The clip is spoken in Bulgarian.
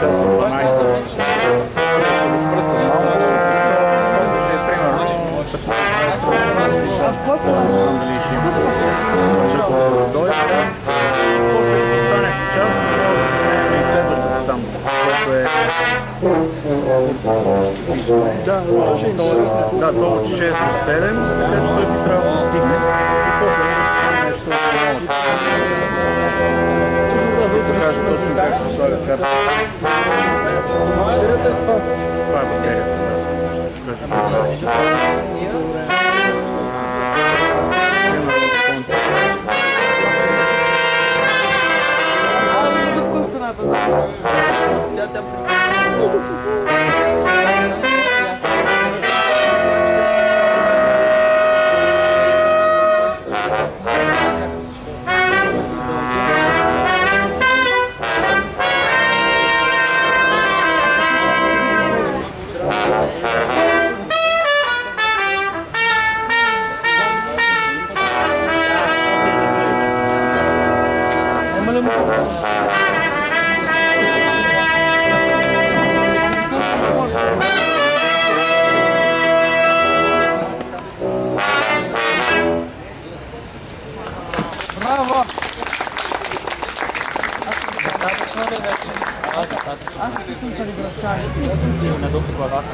часа 12. Ще го спръсна малко. После ще е примерно 15 не знам дали ще има. Начало да дойде. После като стане час, трябва да се сменяме и следващото там, което е... Да, точно е интересно. Да, то от 6 до 7, така че той би трябвало да стигне. И после да се сменяме ще се останалата. Всъщност да, за утре Кажа точно как се слага карта. Батерията е това. Това е батерията, да. Ще покажа на вас. Браво! Аз не съм калиграфчанин. Не доста главата.